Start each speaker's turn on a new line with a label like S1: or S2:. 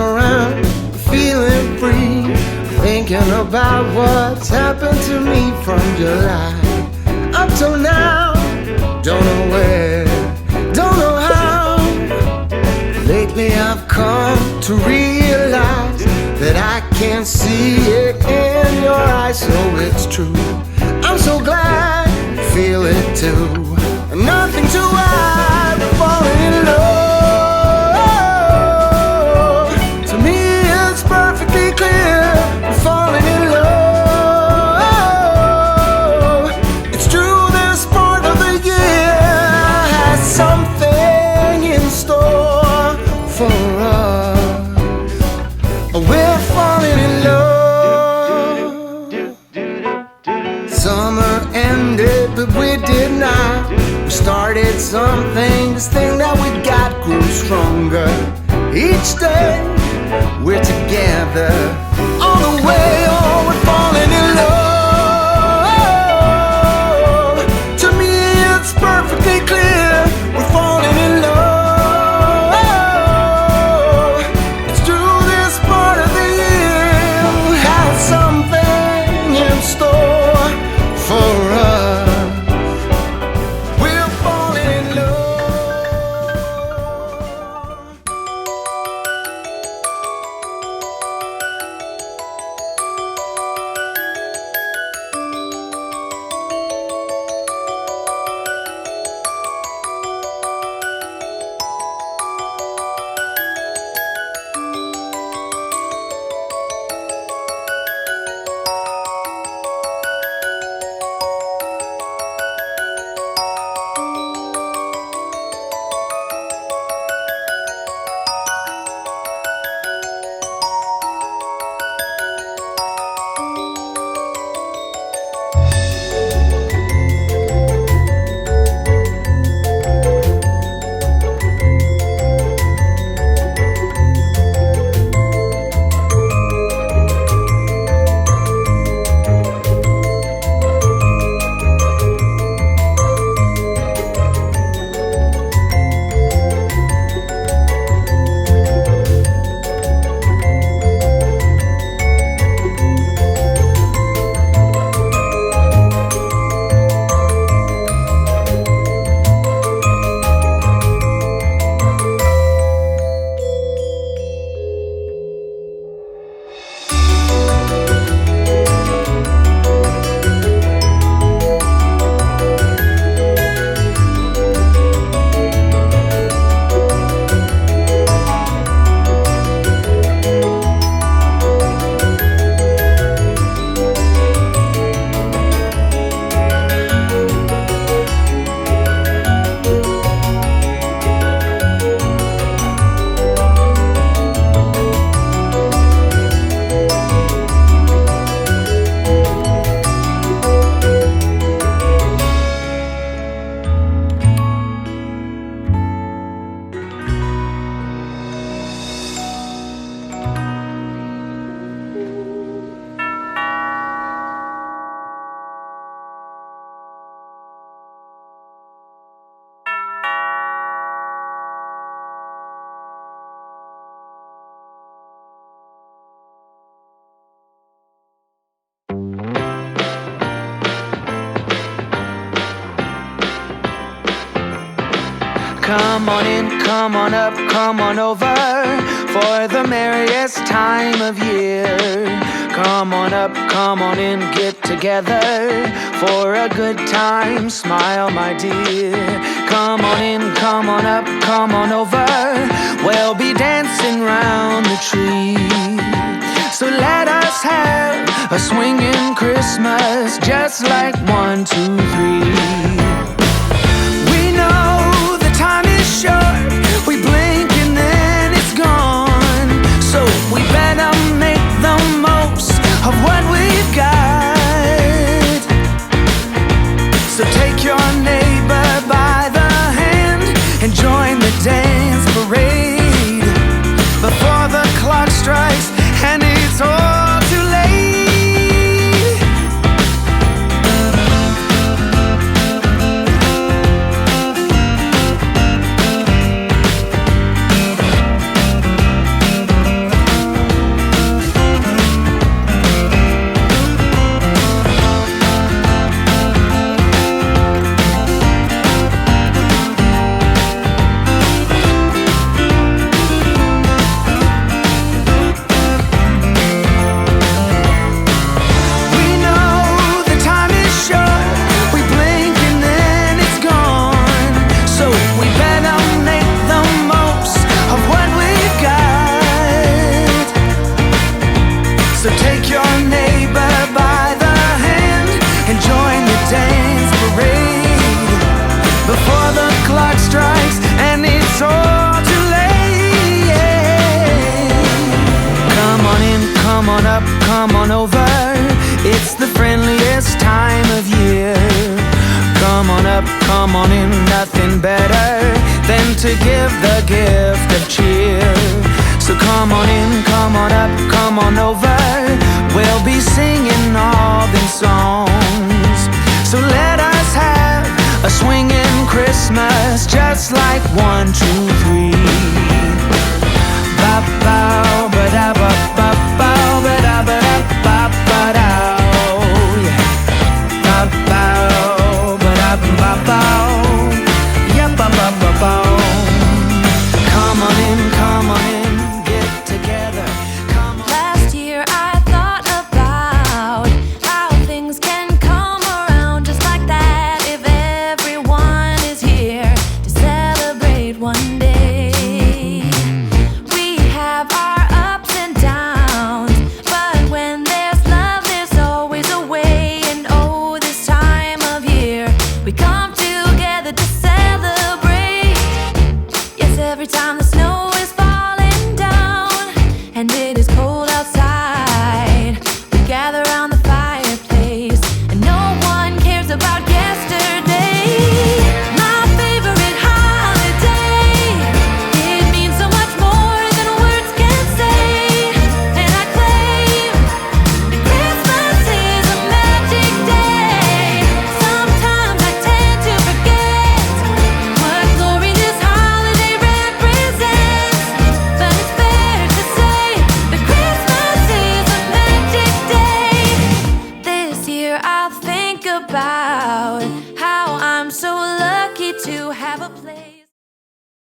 S1: around, feeling free, thinking about what's happened to me from July up till now. Don't know where, don't know how. Lately I've come to realize that I can't see it in your eyes, so it's true. I'm so glad you feel it too. Nothing to hide, we're falling in love. To me it's perfectly clear, we're falling in love. It's true, this part of the year has something in store for us. We're falling in love. Summer ended, but we did not. We started something, this thing that we got grew stronger. Each day we're together, all the way on, we're falling in love. To me it's perfectly clear, we're falling in love. It's true, this part of the year has something in store for us. We're falling in love.
S2: Come on in, come on up, come on over for the merriest time of year. Come on up, come on in, get together for a good time, smile my dear. Come on in, come on up, come on over, we'll be dancing round the tree. So let us have a swinging Christmas, just like 1, 2, 3. We know the time is short, we blink and then it's gone. So we better make the most of what we've got. So take your neighbor by the hand and join the dance parade before the clock strikes and it's all too late. come on in, nothing better than to give the gift of cheer. So come on in, come on up, come on over. We'll be singing all these songs. So let us have a swinging Christmas, just like one true